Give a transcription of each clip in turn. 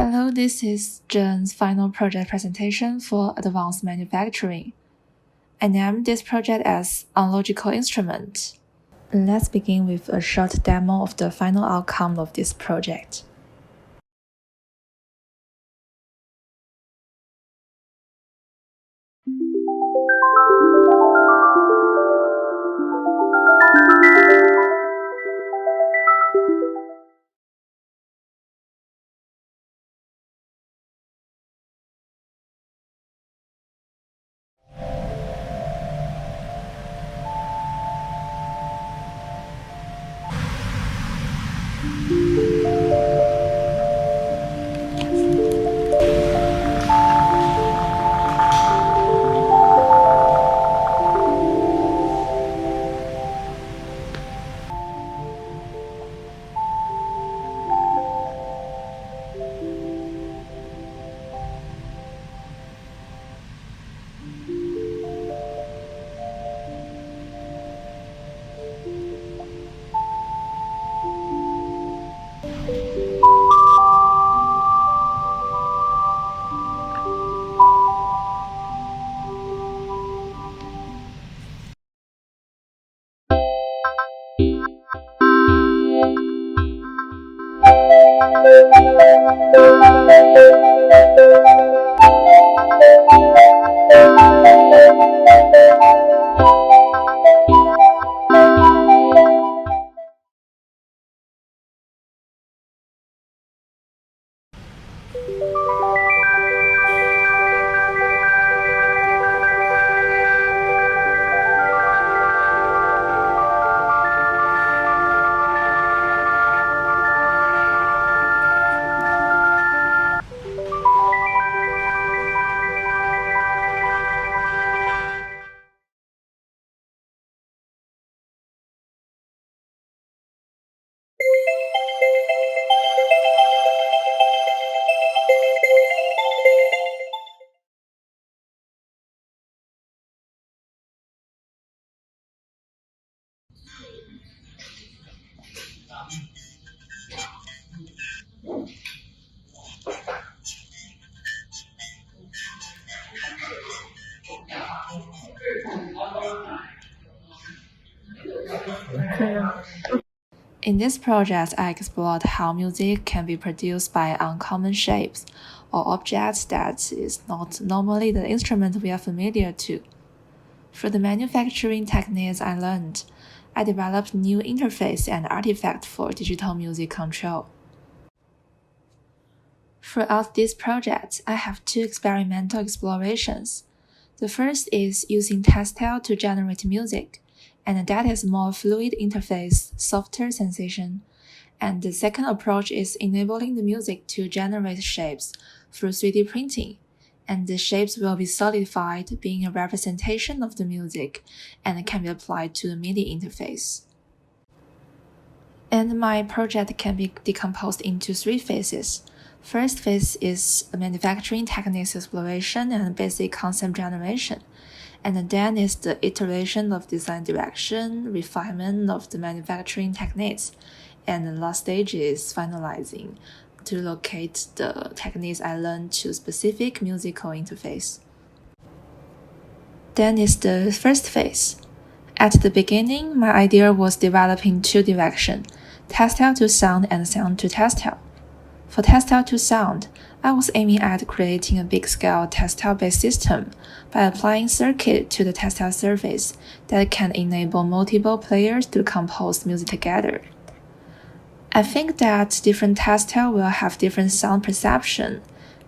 Hello, this is Zhen's final project presentation for advanced manufacturing. I named this project as Unlogical Instrument. Let's begin with a short demo of the final outcome of this project. In this project, I explored how music can be produced by uncommon shapes or objects that is not normally the instrument we are familiar to. Through the manufacturing techniques I learned, I developed new interface and artifact for digital music control. Throughout this project, I have two experimental explorations. The first is using textile to generate music, and that is more fluid interface, softer sensation. And the second approach is enabling the music to generate shapes through 3D printing, and the shapes will be solidified, being a representation of the music, and can be applied to the MIDI interface. And my project can be decomposed into three phases. First phase is manufacturing techniques exploration and basic concept generation. And then is the iteration of design direction, refinement of the manufacturing techniques. And the last stage is finalizing to locate the techniques I learned to specific musical interface. Then is the first phase. At the beginning, my idea was developing two directions, textile to sound and sound to textile. For textile to sound, I was aiming at creating a big-scale textile-based system by applying circuit to the textile surface that can enable multiple players to compose music together. I think that different textile will have different sound perception,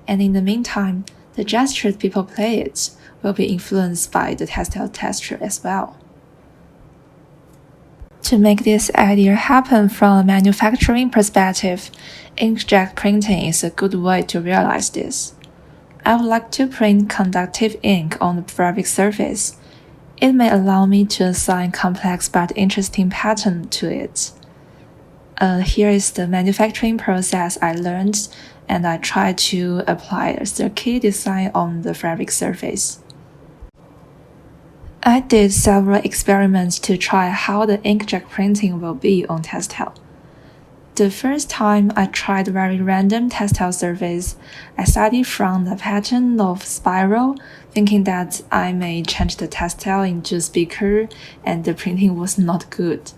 and in the meantime, the gestures people play it will be influenced by the textile texture as well. To make this idea happen from a manufacturing perspective, inkjet printing is a good way to realize this. I would like to print conductive ink on the fabric surface. It may allow me to assign complex but interesting pattern to it. Here is the manufacturing process I learned, and I tried to apply a circuit design on the fabric surface. I did several experiments to try how the inkjet printing will be on textile. The first time I tried very random textile surface, I studied from the pattern of spiral, thinking that I may change the textile into speaker, and the printing was not good.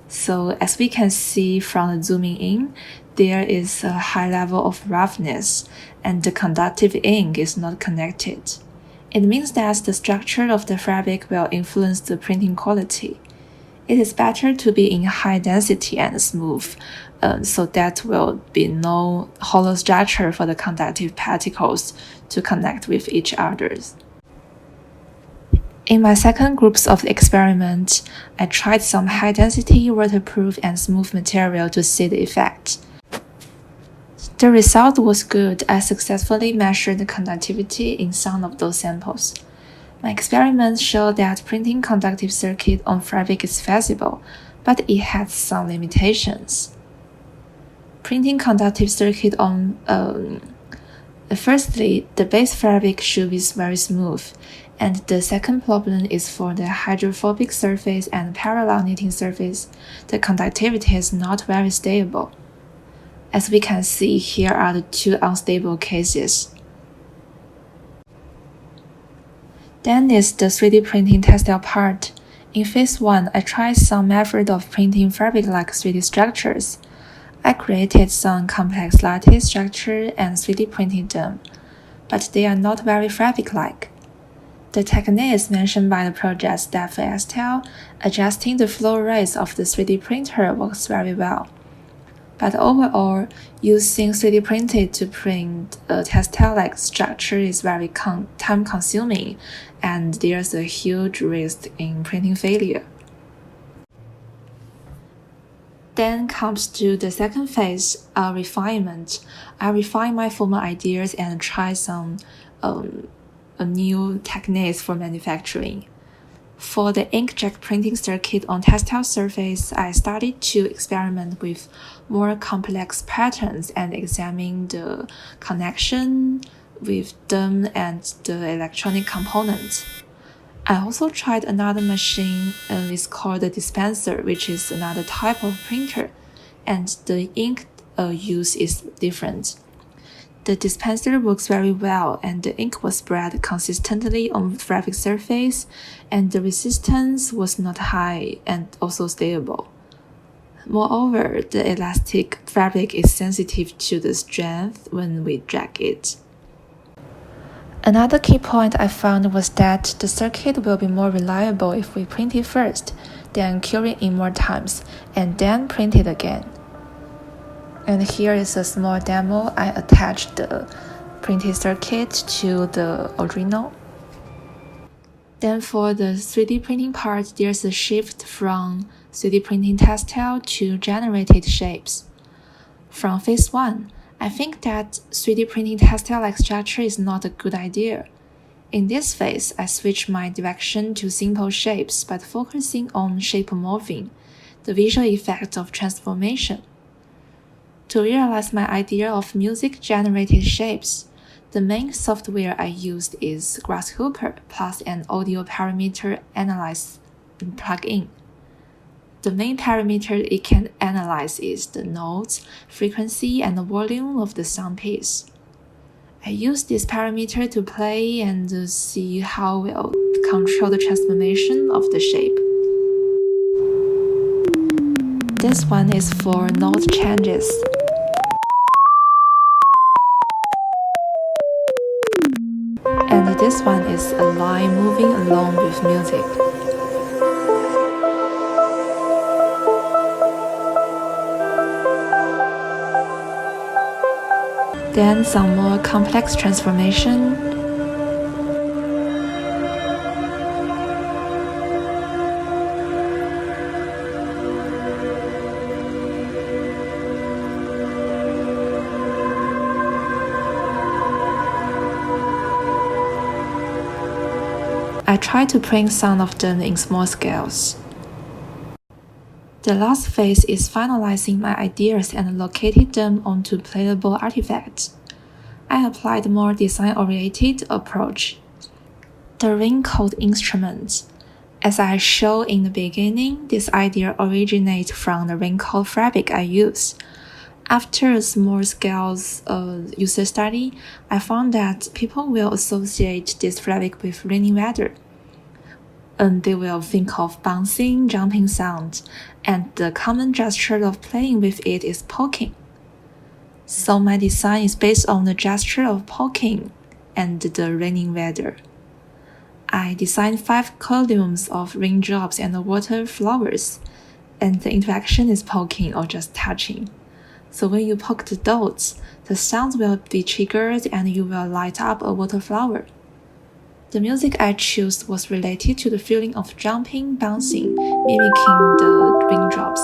So as we can see from the zooming in, there is a high level of roughness, and the conductive ink is not connected. It means that the structure of the fabric will influence the printing quality. It is better to be in high density and smooth, so that will be no hollow structure for the conductive particles to connect with each other. In my second groups of experiment, I tried some high density, waterproof, and smooth material to see the effect. The result was good. I successfully measured the conductivity in some of those samples. My experiments show that printing conductive circuit on fabric is feasible, but it has some limitations. Printing conductive circuit on firstly, the base fabric should be very smooth, and the second problem is for the hydrophobic surface and parallel knitting surface, the conductivity is not very stable. As we can see, here are the two unstable cases. Then is the 3D printing textile part. In phase 1, I tried some method of printing fabric-like 3D structures. I created some complex lattice structure and 3D printed them, but they are not very fabric-like. The techniques mentioned by the project staff at STL, adjusting the flow rates of the 3D printer works very well. But overall, using 3D printed to print a textile-like structure is very time-consuming, and there's a huge risk in printing failure. Then comes to the second phase, refinement. I refine my former ideas and try some new techniques for manufacturing. For the inkjet printing circuit on textile surface, I started to experiment with more complex patterns and examine the connection with them and the electronic components. I also tried another machine, it's called the dispenser, which is another type of printer, and the ink use is different. The dispenser works very well, and the ink was spread consistently on fabric surface, and the resistance was not high and also stable. Moreover, the elastic fabric is sensitive to the strength when we drag it. Another key point I found was that the circuit will be more reliable if we print it first, then cure it in more times, and then print it again. And here is a small demo. I attached the printed circuit to the Arduino. Then for the 3D printing part, there's a shift from 3D printing textile to generated shapes. From phase 1, I think that 3D printing textile-like structure is not a good idea. In this phase, I switch my direction to simple shapes, but focusing on shape morphing, the visual effect of transformation. To realize my idea of music-generated shapes, the main software I used is Grasshopper plus an audio parameter analyze plugin. The main parameter it can analyze is the notes, frequency, and the volume of the sound piece. I use this parameter to play and see how we'll control the transformation of the shape. This one is for note changes. And this one is a line moving along with music. Then some more complex transformation. I try to print some of them in small scales. The last phase is finalizing my ideas and locating them onto playable artifacts. I applied more design-oriented approach. The Unlogical Instrument. As I showed in the beginning, this idea originates from the wrinkle fabric I use. After a small-scale user study, I found that people will associate this fabric with rainy weather. And they will think of bouncing, jumping sound, and the common gesture of playing with it is poking. So my design is based on the gesture of poking and the raining weather. I designed 5 columns of raindrops and water flowers, and the interaction is poking or just touching. So when you poke the dots, the sound will be triggered and you will light up a water flower. The music I chose was related to the feeling of jumping, bouncing, mimicking the raindrops.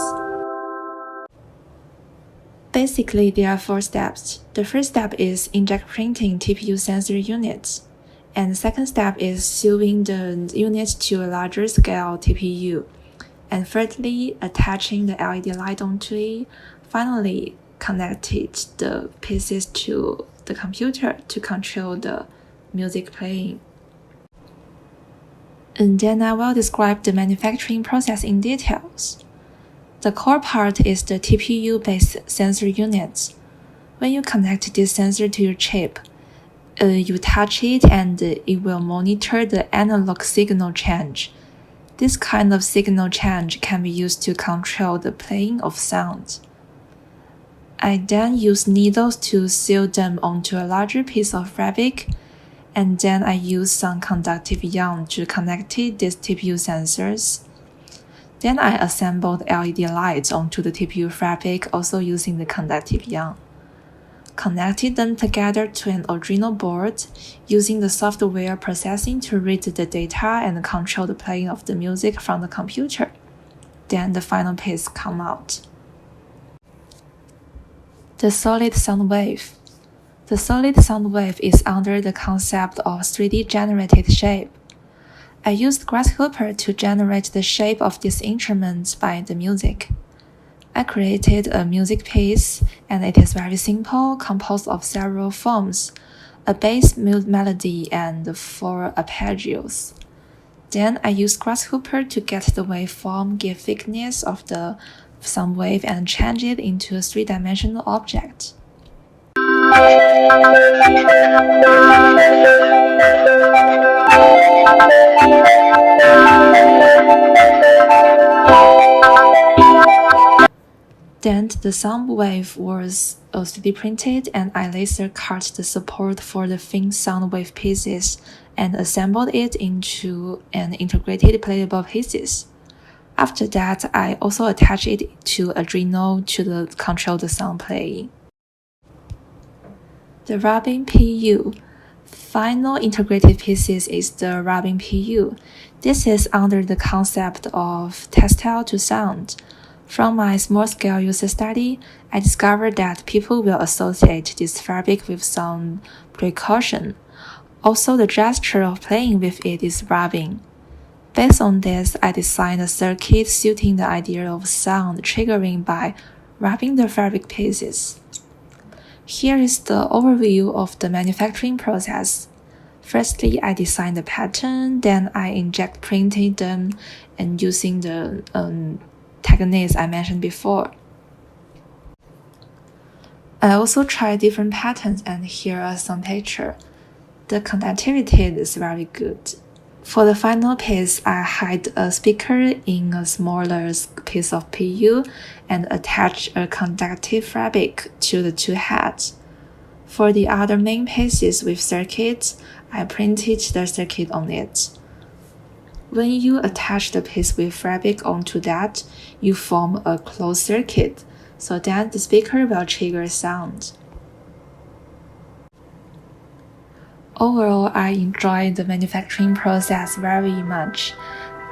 Basically, there are 4 steps. The first step is inject printing TPU sensor units. And the second step is sewing the units to a larger scale TPU. And thirdly, attaching the LED light onto it. Finally, connected the pieces to the computer to control the music playing. And then I will describe the manufacturing process in details. The core part is the TPU-based sensor units. When you connect this sensor to your chip, you touch it and it will monitor the analog signal change. This kind of signal change can be used to control the playing of sound. I then use needles to sew them onto a larger piece of fabric, and then I use some conductive yarn to connect these TPU sensors. Then I assembled LED lights onto the TPU fabric, also using the conductive yarn. Connected them together to an Arduino board, using the software processing to read the data and control the playing of the music from the computer. Then the final piece comes out. The solid sound wave. The solid sound wave is under the concept of 3D generated shape. I used Grasshopper to generate the shape of these instruments by the music. I created a music piece, and it is very simple, composed of several forms, a bass melody and 4 arpeggios. Then I used Grasshopper to get the waveform, give thickness of the sound wave, and change it into a 3-dimensional object. Then the sound wave was 3D printed, and I laser cut the support for the thin sound wave pieces and assembled it into an integrated playable pieces. After that, I also attached it to Arduino to control the sound playing. The rubbing PU. Final integrated pieces is the rubbing PU. This is under the concept of tactile to sound. From my small-scale user study, I discovered that people will associate this fabric with some precaution. Also, the gesture of playing with it is rubbing. Based on this, I designed a circuit suiting the idea of sound triggering by rubbing the fabric pieces. Here is the overview of the manufacturing process. Firstly, I designed the pattern, then I printed them and using the techniques I mentioned before. I also tried different patterns, and here are some pictures. The conductivity is very good. For the final piece, I hide a speaker in a smaller piece of PU and attach a conductive fabric to the 2 heads. For the other main pieces with circuits, I printed the circuit on it. When you attach the piece with fabric onto that, you form a closed circuit, so that the speaker will trigger sound. Overall, I enjoyed the manufacturing process very much,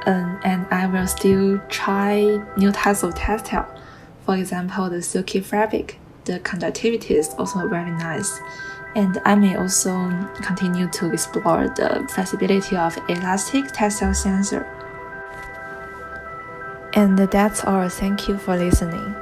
and I will still try new types of textile. For example, the silky fabric. The conductivity is also very nice, and I may also continue to explore the flexibility of elastic textile sensor. And that's all. Thank you for listening.